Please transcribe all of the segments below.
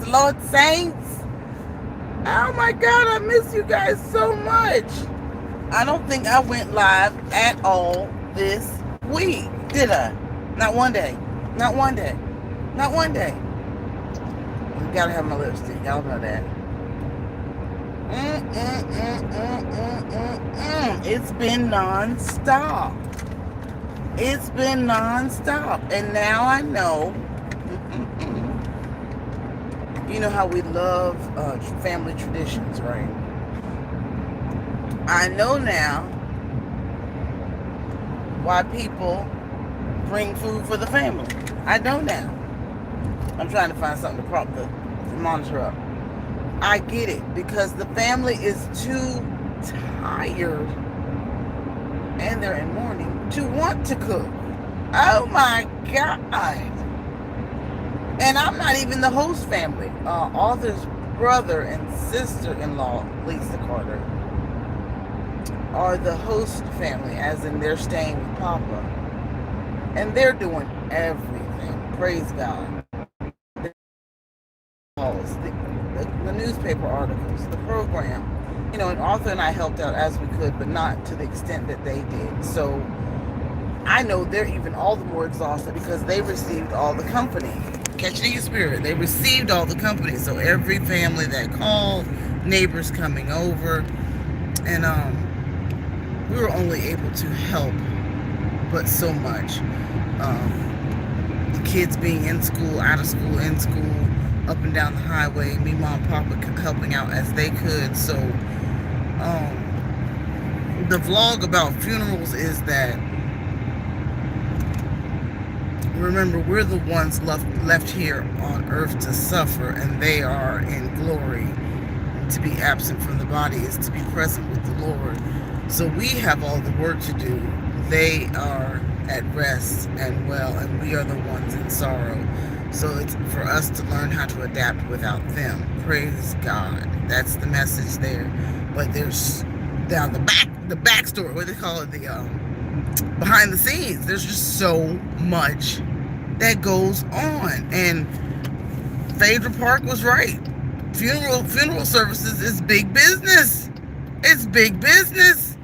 Lord Saints. Oh my God, I miss you guys so much. I don't think I went live at all this week, did I? Not one day. Not one day. Not one day. I gotta have my lipstick. Y'all know that. It's been non-stop. It's been non-stop. And now I know. You know how we love family traditions, right? I know now why people bring food for the family. I know now. I'm trying to find something to prop the monitor up. I get it, because the family is too tired and they're in mourning to want to cook. Oh my God. And I'm not even the host family. Arthur's brother and sister-in-law, Lisa Carter, are the host family, as in they're staying with Papa. And they're doing everything. Praise God. The newspaper articles, the program. And Arthur and I helped out as we could, but not to the extent that they did. So I know they're even all the more exhausted because they received all the company. Catch it in your spirit. They received all the company. So every family that called, neighbors coming over, and we were only able to help, but so much. The kids being in school, out of school, in school, up and down the highway, me, mom, papa helping out as they could. So the vlog about funerals is that, remember, we're the ones left here on earth to suffer, and they are in glory. To be absent from the body is to be present with the Lord. So we have all the work to do. They are at rest and well, and we are the ones in sorrow. So it's for us to learn how to adapt without them. Praise God. That's the message there. But there's down the backstory, what do they call it, the behind the scenes. There's just so much that goes on. And Phaedra Park was right. Funeral services is big business. It's big business.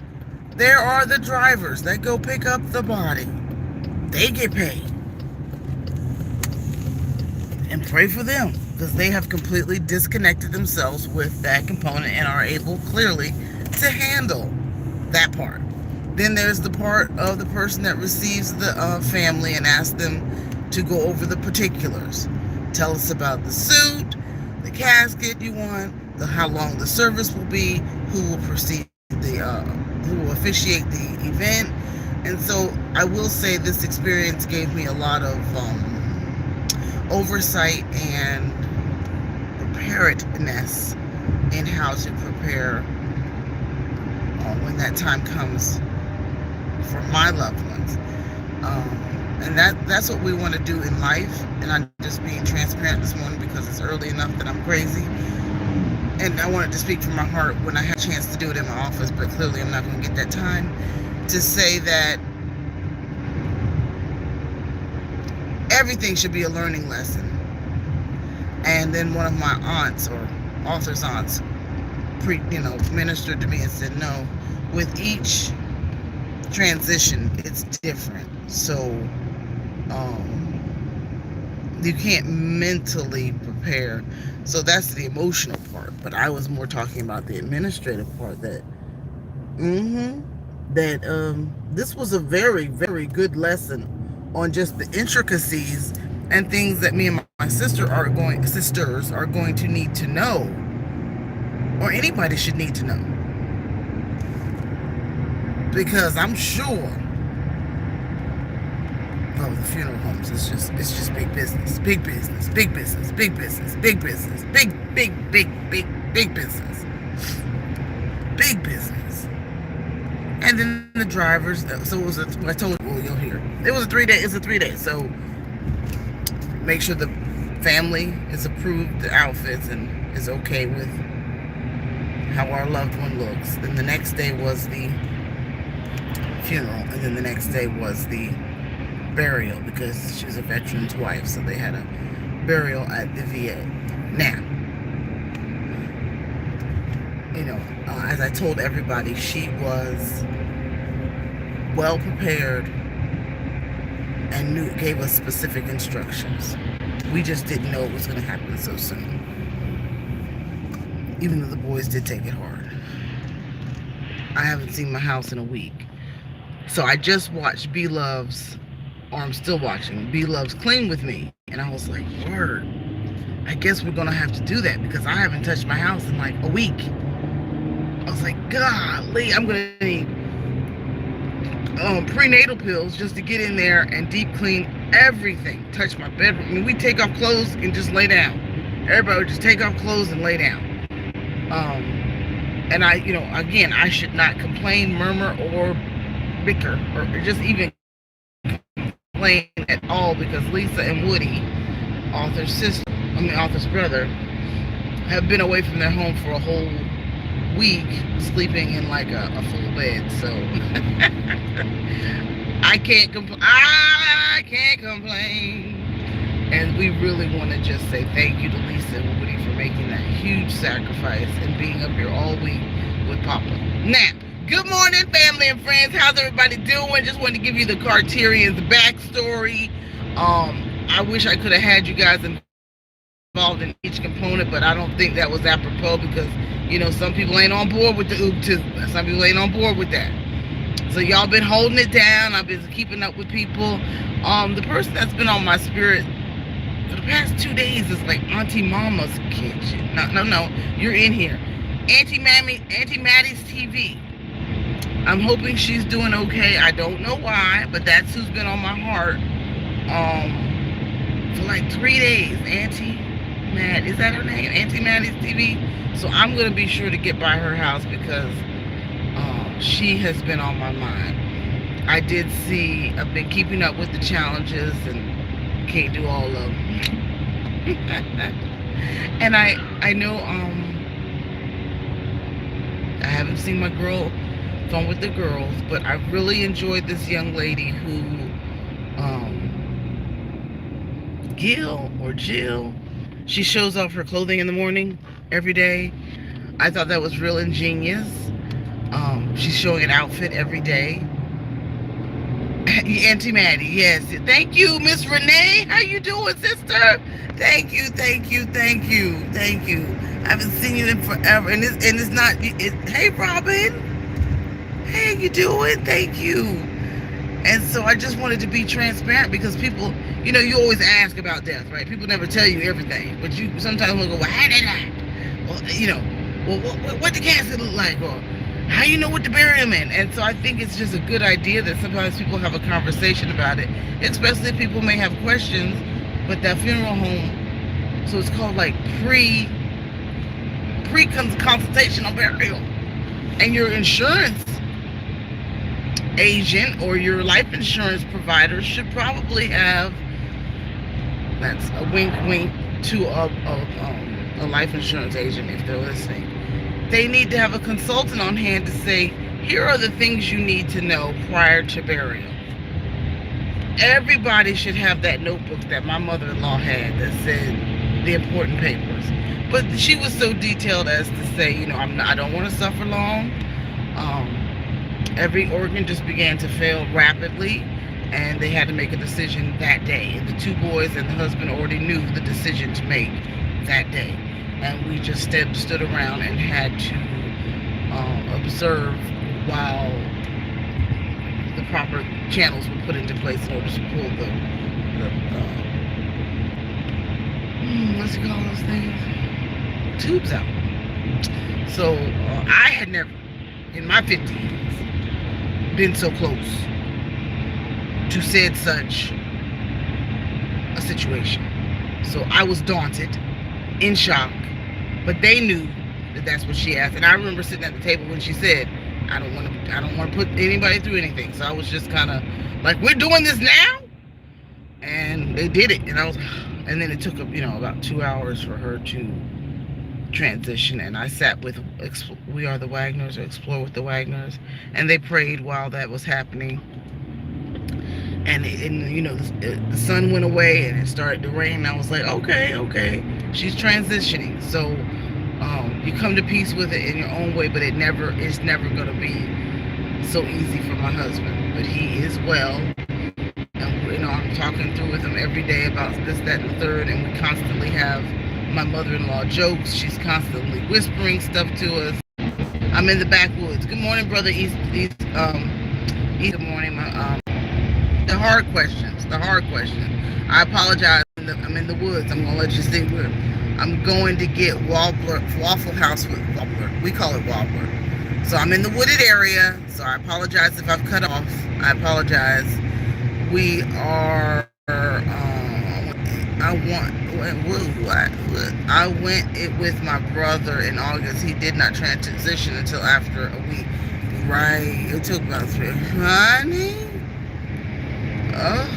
There are the drivers that go pick up the body. They get paid. And pray for them, because they have completely disconnected themselves with that component and are able clearly to handle that part. Then there's the part of the person that receives the family and asks them to go over the particulars. Tell us about the suit, the casket you want, how long the service will be, who will officiate the event. And so I will say this experience gave me a lot of oversight and preparedness in how to prepare when that time comes for my loved ones. And that's what we want to do in life. And I'm just being transparent this morning because it's early enough that I'm crazy. And I wanted to speak from my heart when I had a chance to do it in my office, but clearly I'm not going to get that time to say that everything should be a learning lesson. And then one of my aunts, or Arthur's aunts, ministered to me and said, no, with each transition, it's different. So you can't mentally prepare. So that's the emotional part. But I was more talking about the administrative part, that this was a very, very good lesson on just the intricacies and things that me and my sisters are going to need to know, or anybody should need to know. Because I'm sure, the funeral homes, it's just big business, big business, big business, big business, big business, big business, big business. And then the drivers, so it was I told you, you'll hear, it's a 3-day, so make sure the family has approved the outfits and is okay with how our loved one looks. Then the next day was the funeral, and then the next day was the burial, because she was a veteran's wife, so they had a burial at the VA. Now, as I told everybody, she was well prepared and gave us specific instructions. We just didn't know it was going to happen so soon. Even though the boys did take it hard. I haven't seen my house in a week. So I just watched or I'm still watching, B Love's Clean With Me. And I was like, word, I guess we're going to have to do that because I haven't touched my house in like a week. I was like, golly, I'm going to need prenatal pills just to get in there and deep clean everything. Touch my bedroom. I mean, we take off clothes and just lay down. Everybody would just take off clothes and lay down. And again, I should not complain, murmur, or bicker, or just even complain at all because Lisa and Woody, Arthur's brother, have been away from their home for a whole week, sleeping in like a full bed. So I can't complain. And we really want to just say thank you to Lisa and Woody for making that huge sacrifice and being up here all week with Papa. Now, good morning, family and friends. How's everybody doing? Just wanted to give you the Carterians backstory. I wish I could have had you guys involved in each component, but I don't think that was apropos because, some people ain't on board with the ooptism. Some people ain't on board with that. So y'all been holding it down. I've been keeping up with people. The person that's been on my spirit for the past 2 days is like Auntie Mama's Kitchen. No, you're in here. Auntie Maddie's TV. I'm hoping she's doing okay. I don't know why, but that's who's been on my heart for like 3 days. Auntie Matt, is that her name? Auntie Maddie's TV. So I'm going to be sure to get by her house because she has been on my mind. I've been keeping up with the challenges and can't do all of them. And I know I haven't seen my girl Fun with the Girls, but I really enjoyed this young lady who Jill, she shows off her clothing in the morning every day. I thought that was real ingenious. She's showing an outfit every day. Auntie Maddie, yes. Thank you, Miss Renee. How you doing, sister? Thank you. I haven't seen you in forever. And it's not, hey, Robin. Hey, you doing? Thank you. And so I just wanted to be transparent because people, you always ask about death, right? People never tell you everything. But you sometimes will go, well, how did that? Well, what the casket look like? Or how you know what to bury them in? And so I think it's just a good idea that sometimes people have a conversation about it, especially if people may have questions. But that funeral home, so it's called like pre-consultation on burial. And your insurance agent or your life insurance provider should probably have, that's a wink to a life insurance agent if they're listening. They need to have a consultant on hand to say, here are the things you need to know prior to burial. Everybody should have that notebook that my mother-in-law had that said the important papers. But she was so detailed as to say, I don't want to suffer long. Every organ just began to fail rapidly, and they had to make a decision that day. And the 2 boys and the husband already knew the decision to make that day. And we just stood around and had to observe while the proper channels were put into place in order to pull the what's it called, those things? Tubes out. So I had never, in my 50 years, been so close to said such a situation. So I was daunted, in shock, but they knew that that's what she asked. And I remember sitting at the table when she said, I don't want to put anybody through anything. So I was just kind of like, we're doing this now? And they did it. And then it took about 2 hours for her to transition. And I sat with We Are the Wagners, or Explore with the Wagners. And they prayed while that was happening. and you know, the sun went away and it started to rain. And I was like, okay, she's transitioning. So you come to peace with it in your own way, but it's never going to be so easy for my husband. But he is well, and you know, I'm talking through with him every day about this, that, and the third, and we constantly have my mother-in-law jokes. She's constantly whispering stuff to us. I'm in the backwoods. Good morning, brother. Good morning. The hard questions. I apologize. I'm in the woods. I'm gonna let you see where I'm going to get Waffle House with Wobbler. We call it Wobbler. So I'm in the wooded area. So I apologize if I've cut off. I apologize. We are. I went it with my brother in August. He did not transition until after a week. Right. It took about 3. Honey. Oh.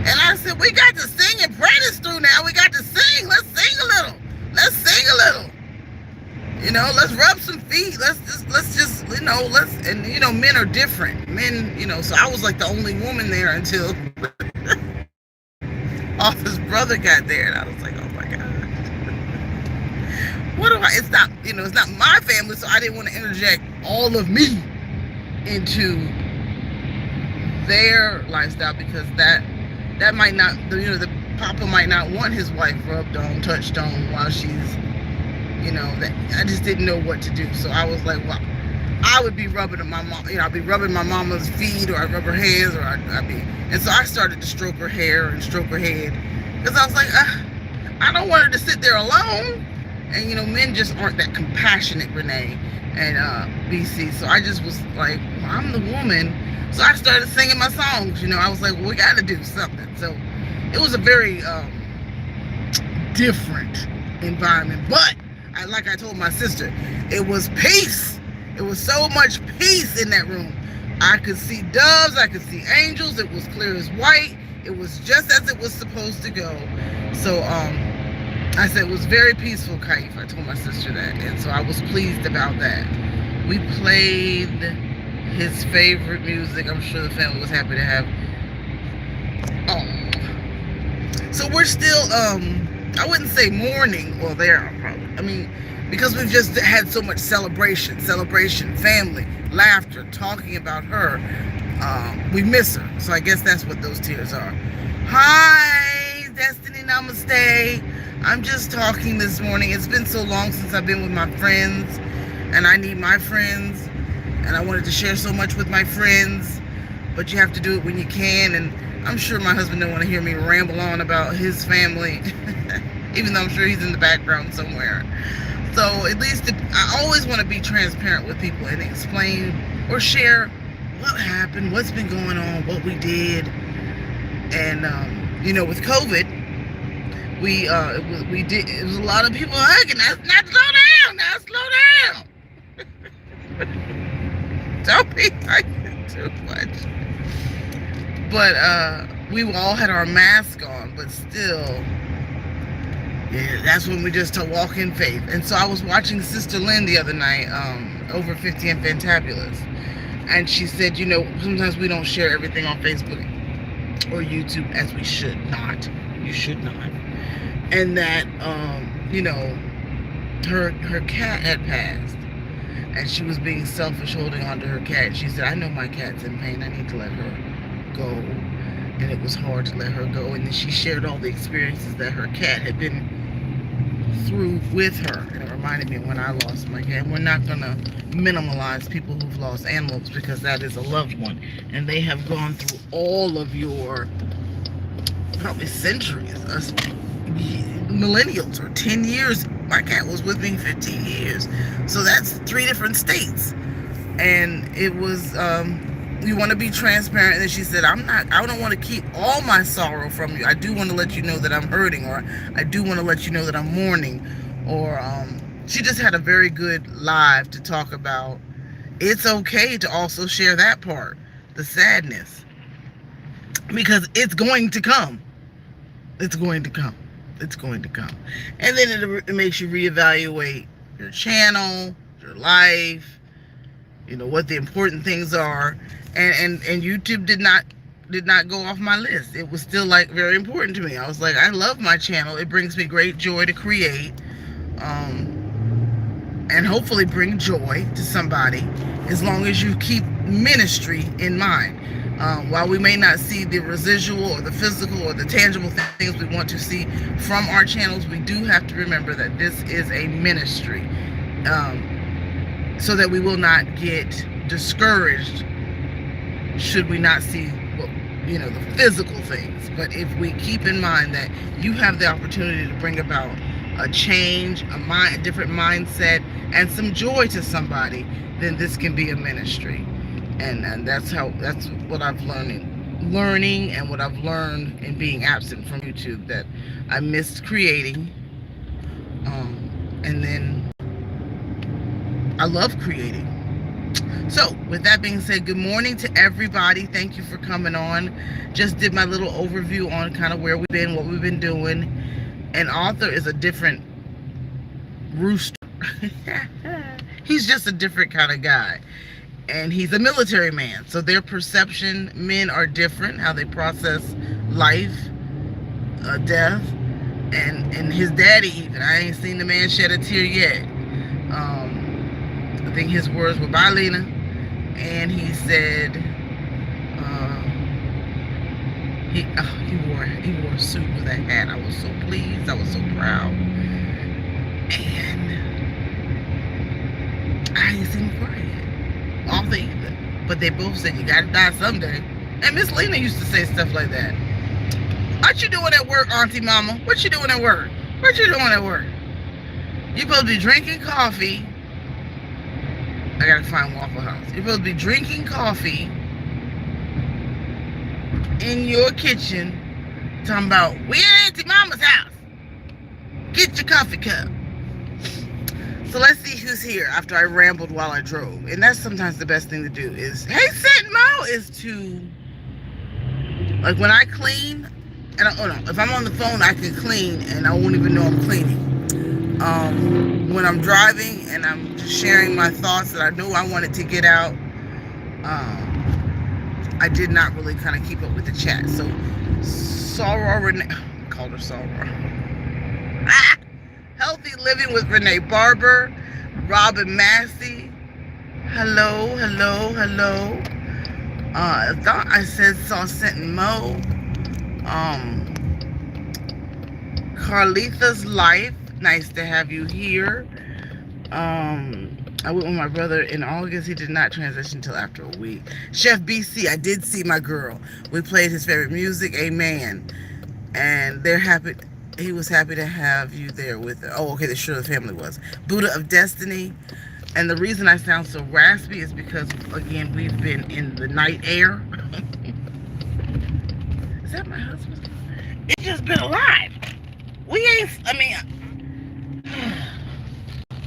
And I said, we got to sing and pray this through now. We got to sing. Let's sing a little. You know, let's rub some feet. Let's just, you know, men are different. Men, you know, so I was like the only woman there until his brother got there, and I was like, oh my God. It's not my family, so I didn't want to interject all of me into their lifestyle, because that might not, you know, the papa might not want his wife rubbed on, touched on while she's, you know, that I just didn't know what to do. So I was like, well, I would be rubbing my mom, you know, I'd be rubbing my mama's feet, or I'd rub her hands, or and so I started to stroke her hair and stroke her head, because I was like, I don't want her to sit there alone. And you know, men just aren't that compassionate, Renee and BC. So I just was like, well, I'm the woman. So I started singing my songs. You know, I was like, well, we got to do something. So it was a very different environment. But like I told my sister, it was peace. It was so much peace in that room. I could see doves. I could see angels. It was clear as white. It was just as it was supposed to go. So I said it was very peaceful, Kaif. I told my sister that. And so I was pleased about that. We played his favorite music. I'm sure the family was happy to have. Oh. So we're still, I wouldn't say mourning. Well, there, probably. I mean, because we've just had so much celebration, family, laughter, talking about her. We miss her. So I guess that's what those tears are. Hi, Destiny, namaste. I'm just talking this morning. It's been so long since I've been with my friends, and I need my friends, and I wanted to share so much with my friends, but you have to do it when you can. And I'm sure my husband don't want to hear me ramble on about his family, even though I'm sure he's in the background somewhere. So at least I always want to be transparent with people and explain or share what happened, what's been going on, what we did. And you know, with COVID, we did. It was a lot of people hugging. Now slow down. Don't be hugging too much. But we all had our mask on, but still, yeah, that's when we just walk in faith. And so I was watching Sister Lynn the other night, over 50 and Fantabulous, and she said, you know, sometimes we don't share everything on Facebook or YouTube as we should not. You should not. And that, you know, her cat had passed, and she was being selfish holding on to her cat. And she said, I know my cat's in pain. I need to let her go. And it was hard to let her go. And then she shared all the experiences that her cat had been through with her. And it reminded me of when I lost my cat. And we're not going to minimalize people who've lost animals, because that is a loved one. And they have gone through all of your, probably centuries, millennials, or 10 years. My cat was with me 15 years. So that's 3 different states. And it was, you want to be transparent. And then she said, I don't want to keep all my sorrow from you. I do want to let you know that I'm hurting, or I do want to let you know that I'm mourning. Or she just had a very good live to talk about it's okay to also share that part, the sadness, because it's going to come. It's going to come. It's going to come. And then it makes you reevaluate your channel, your life, you know, what the important things are. And YouTube did not did not go off my list. It was still like very important to me. I was like, I love my channel. It brings me great joy to create, and hopefully bring joy to somebody, as long as you keep ministry in mind. While we may not see the residual or the physical or the tangible things we want to see from our channels, we do have to remember that this is a ministry, so that we will not get discouraged should we not see, the physical things. But if we keep in mind that you have the opportunity to bring about a change, a different mindset, and some joy to somebody, then this can be a ministry. And that's what I've learning and what I've learned in being absent from YouTube, that I missed creating, and then I love creating. So with that being said, good morning to everybody. Thank you for coming on. Just did my little overview on kind of where we've been, what we've been doing. And Arthur is a different rooster. He's just a different kind of guy. And he's a military man. So their perception, men are different, how they process life, death. And his daddy even. I ain't seen the man shed a tear yet. I think his words were, "Bye, Lena." And he said, he wore a suit with a hat. I was so pleased. I was so proud. And I ain't seen him cry yet. All they either. But they both said, "You gotta die someday." And Miss Lena used to say stuff like that. "What you doing at work, Auntie Mama? What you doing at work? What you doing at work? You supposed to be drinking coffee." I gotta find Waffle House. You're supposed to be drinking coffee in your kitchen, talking about, "We at Auntie Mama's house. Get your coffee cup." So let's see who's here after I rambled while I drove. And that's sometimes the best thing to do is, hey, Mo, is to, like when I clean, and if I'm on the phone, I can clean and I won't even know I'm cleaning. When I'm driving and I'm just sharing my thoughts that I know I wanted to get out, I did not really kind of keep up with the chat. So Soror Renee, I called her Soror. Healthy Living with Renee Barber, Robin Massey. Hello. I thought I said saw Sentin Mo. Carlitha's Life. Nice to have you here. I went with my brother in August. He did not transition until after a week. Chef BC, I did see my girl. We played his favorite music, Amen. And they're happy. He was happy to have you there with her. Oh, okay, the sure the family was. Buddha of Destiny. And the reason I sound so raspy is because, again, we've been in the night air. Is that my husband? It's just been alive. We ain't,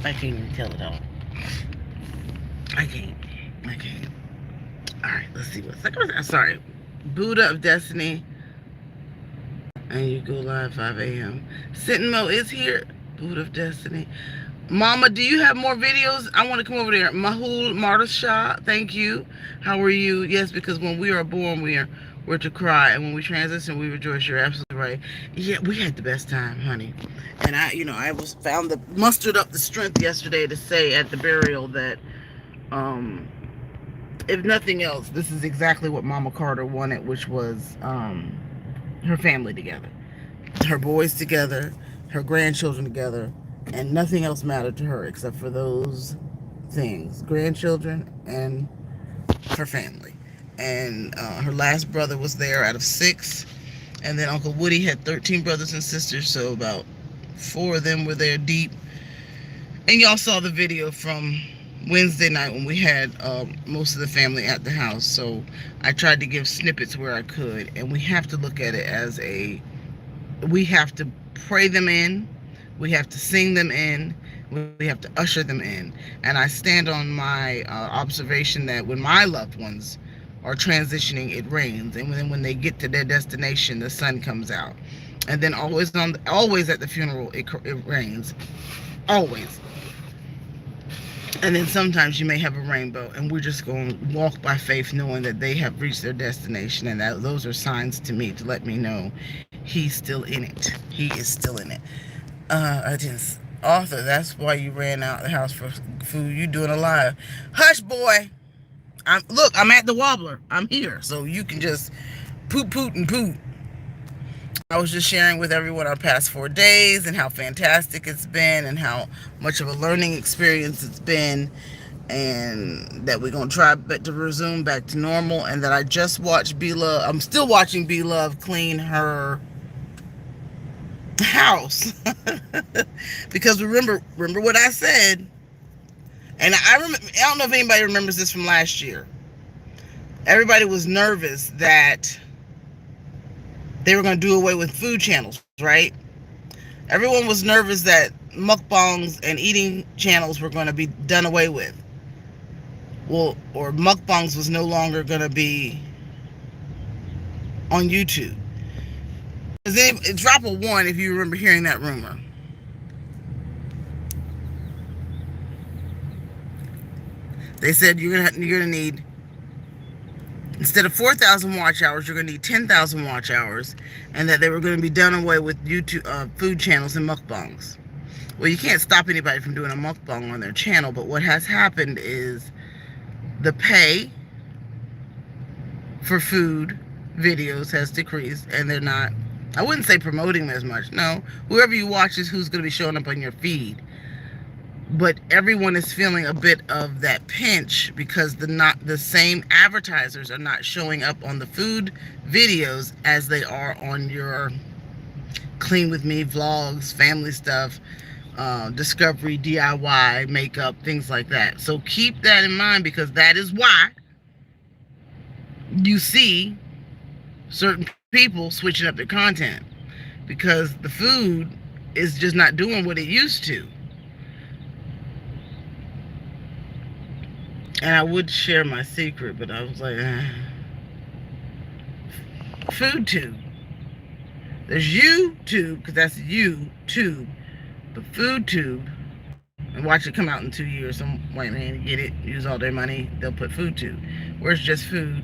I can't even tell it all. I can't. Alright, let's see what's sorry. Buddha of Destiny. And you go live 5 a.m. Sentinel is here. Buddha of Destiny. Mama, do you have more videos? I want to come over there. Mahul Martasha, thank you. How are you? Yes, because when we are born, we're to cry. And when we transition, we rejoice. You're absolutely right. Yeah, we had the best time, honey. And I mustered up the strength yesterday to say at the burial that, if nothing else, this is exactly what Mama Carter wanted, which was her family together, her boys together, her grandchildren together, and nothing else mattered to her except for those things, grandchildren and her family. And her last brother was there out of 6, and then Uncle Woody had 13 brothers and sisters, so about 4 of them were there deep. And y'all saw the video from Wednesday night when we had most of the family at the house. So I tried to give snippets where I could, and we have to look at it as we have to pray them in, we have to sing them in, we have to usher them in. And I stand on my observation that when my loved ones are transitioning, it rains, and then when they get to their destination, the sun comes out. And then always at the funeral, it rains, always. And then sometimes you may have a rainbow, and we're just going to walk by faith knowing that they have reached their destination, and that those are signs to me to let me know he's still in it. He is still in it. I just, Arthur, that's why you ran out of the house for food. You doing a live. Hush, boy. I'm at the Wobbler. I'm here, so you can just poot and poot. I was just sharing with everyone our past 4 days and how fantastic it's been and how much of a learning experience it's been, and that we're going to try to resume back to normal, and that I just watched B-Love. I'm still watching B-Love clean her house. Because remember what I said, and I don't know if anybody remembers this from last year. Everybody was nervous that they were going to do away with food channels, right? Everyone was nervous that mukbangs and eating channels were going to be done away with. Well, or mukbangs was no longer going to be on YouTube. Drop a 1 if you remember hearing that rumor. They said you're gonna need, instead of 4,000 watch hours, you're gonna need 10,000 watch hours, and that they were going to be done away with YouTube food channels and mukbangs. Well, you can't stop anybody from doing a mukbang on their channel, but what has happened is the pay for food videos has decreased, and they're not, I wouldn't say promoting them as much. No, whoever you watch is who's going to be showing up on your feed. But everyone is feeling a bit of that pinch because the same advertisers are not showing up on the food videos as they are on your Clean With Me vlogs, family stuff, discovery, DIY, makeup, things like that. So keep that in mind, because that is why you see certain people switching up their content, because the food is just not doing what it used to. And I would share my secret, but I was like, Food tube. There's YouTube, because that's YouTube. But food tube, and watch it come out in 2 years. Some white man get it, use all their money, they'll put food tube. Where it's just food.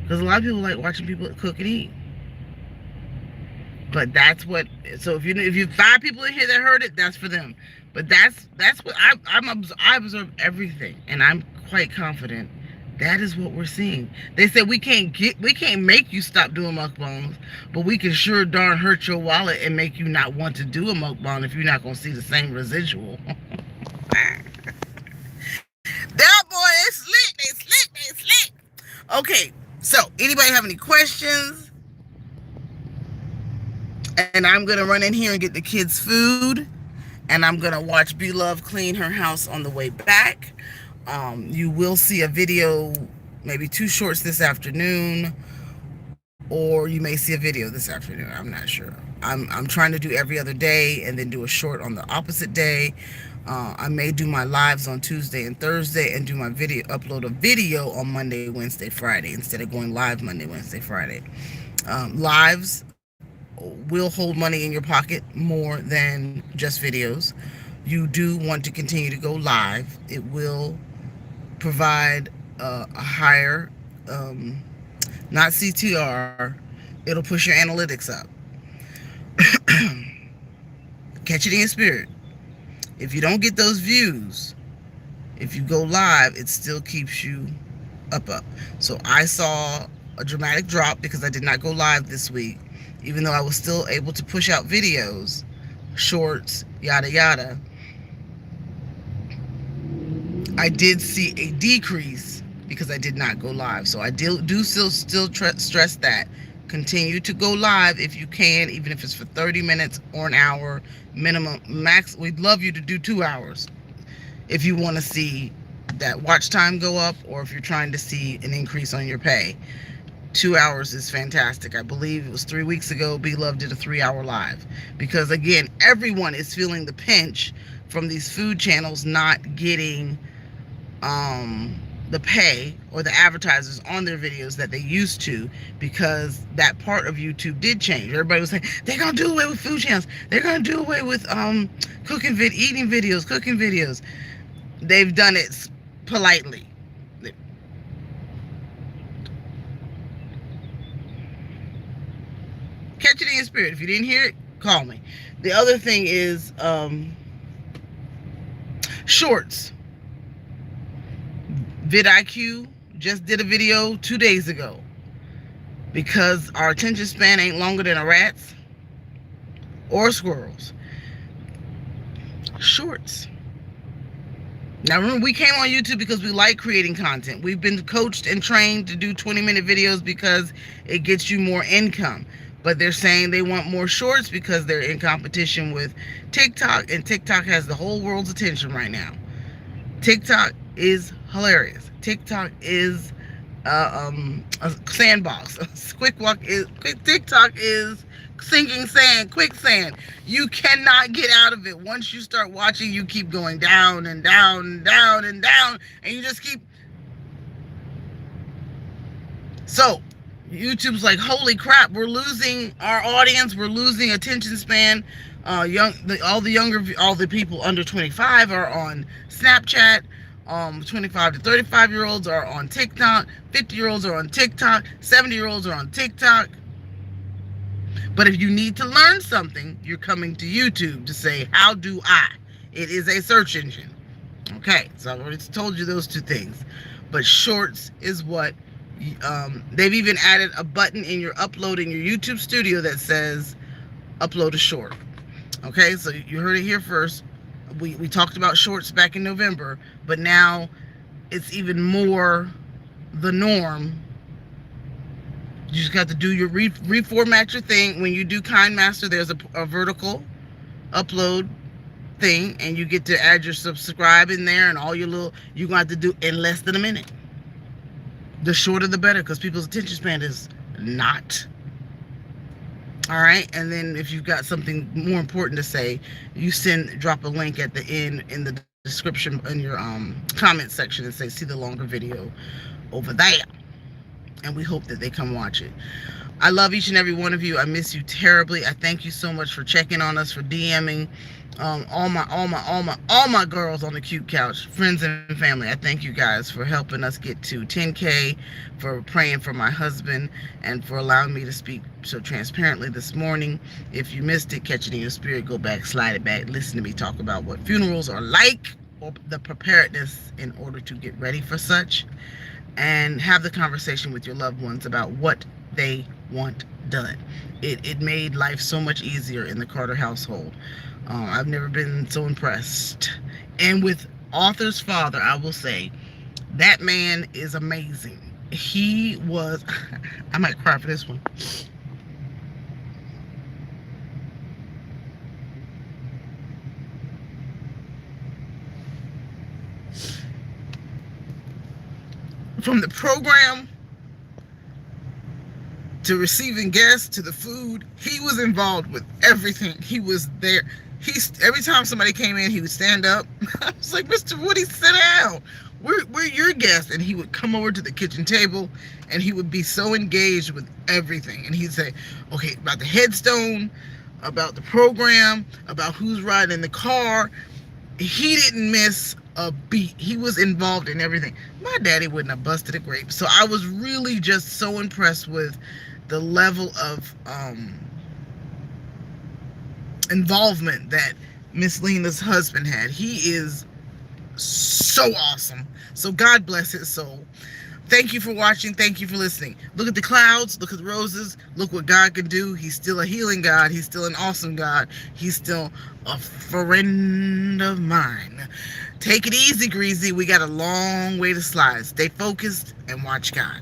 Because a lot of people like watching people cook and eat. But that's what, so if you 5 people in here that heard it, that's for them. But that's what I observe everything, and I'm quite confident that is what we're seeing. They said we can't make you stop doing mukbangs, but we can sure darn hurt your wallet and make you not want to do a mukbang if you're not gonna see the same residual. That boy is slick. They slick. Okay, so anybody have any questions? And I'm gonna run in here and get the kids food. And I'm going to watch B-Love clean her house on the way back. You will see a video, maybe 2 shorts this afternoon, or you may see a video this afternoon. I'm not sure. I'm trying to do every other day and then do a short on the opposite day. I may do my lives on Tuesday and Thursday and do my upload a video on Monday, Wednesday, Friday, instead of going live Monday, Wednesday, Friday. Lives will hold money in your pocket more than just videos. You do want to continue to go live. It will provide a higher, not CTR, it'll push your analytics up. Catch it in your spirit. If you don't get those views, if you go live, it still keeps you up. So I saw a dramatic drop because I did not go live this week, even though I was still able to push out videos, shorts, yada yada. I did see a decrease because I did not go live. So I do still stress that. Continue to go live if you can, even if it's for 30 minutes or an hour minimum. Max, we'd love you to do 2 hours if you want to see that watch time go up, or if you're trying to see an increase on your pay. 2 hours is fantastic. I believe it was 3 weeks ago, B-Love did a 3-hour live. Because again, everyone is feeling the pinch from these food channels not getting the pay or the advertisers on their videos that they used to, because that part of YouTube did change. Everybody was saying, they're going to do away with food channels. They're going to do away with eating videos, cooking videos. They've done it politely. Catch it in your spirit. If you didn't hear it, call me. The other thing is shorts. vidIQ just did a video 2 days ago because our attention span ain't longer than a rat's or a squirrel's. Shorts. Now remember, we came on YouTube because we like creating content. We've been coached and trained to do 20-minute videos because it gets you more income. But they're saying they want more shorts because they're in competition with TikTok, and TikTok has the whole world's attention right now. TikTok is hilarious. TikTok is a sandbox. TikTok is sinking sand, quicksand. You cannot get out of it. Once you start watching, you keep going down and down and down and down, and you just keep. So YouTube's like, holy crap, we're losing our audience, we're losing attention span. All the people under 25 are on Snapchat. 25 to 35-year-olds are on TikTok. 50-year-olds are on TikTok. 70-year-olds are on TikTok. But if you need to learn something, you're coming to YouTube to say, how do I? It is a search engine. Okay, so I've already told you those two things. But shorts is what they've even added a button in your upload in your YouTube studio that says upload a short. Okay, so you heard it here first. We talked about shorts back in November, but now it's even more the norm. You just got to do your reformat your thing. When you do KindMaster, there's a vertical upload thing, and you get to add your subscribe in there, and all your little, you're going to have to do in less than a minute. The shorter the better, because people's attention span is not. All right, and then if you've got something more important to say, you drop a link at the end in the description in your comment section and say, see the longer video over there. And we hope that they come watch it. I love each and every one of you. I miss you terribly. I thank you so much for checking on us, for DMing all my girls on the Cute Couch, friends and family. I thank you guys for helping us get to 10K, for praying for my husband, and for allowing me to speak so transparently this morning. If you missed it, catch it in your spirit, go back, slide it back, listen to me talk about what funerals are like, or the preparedness in order to get ready for such, and have the conversation with your loved ones about what they want done. It made life so much easier in the Carter household. I've never been so impressed. And with Arthur's father, I will say, that man is amazing. He was, I might cry for this one. From the program to receiving guests to the food, he was involved with everything. He was there. Every time somebody came in, he would stand up. I was like, Mr. Woody, sit down. We're your guests. And he would come over to the kitchen table, and he would be so engaged with everything. And he'd say, okay, about the headstone, about the program, about who's riding in the car. He didn't miss a beat. He was involved in everything. My daddy wouldn't have busted a grape. So I was really just so impressed with the level of involvement that Miss Lena's husband had. He is so awesome. So God bless his soul. Thank you for watching. Thank you for listening. Look at the clouds. Look at the roses. Look what God can do. He's still a healing God. He's still an awesome God. He's still a friend of mine. Take it easy, Greasy. We got a long way to slide. Stay focused and watch God.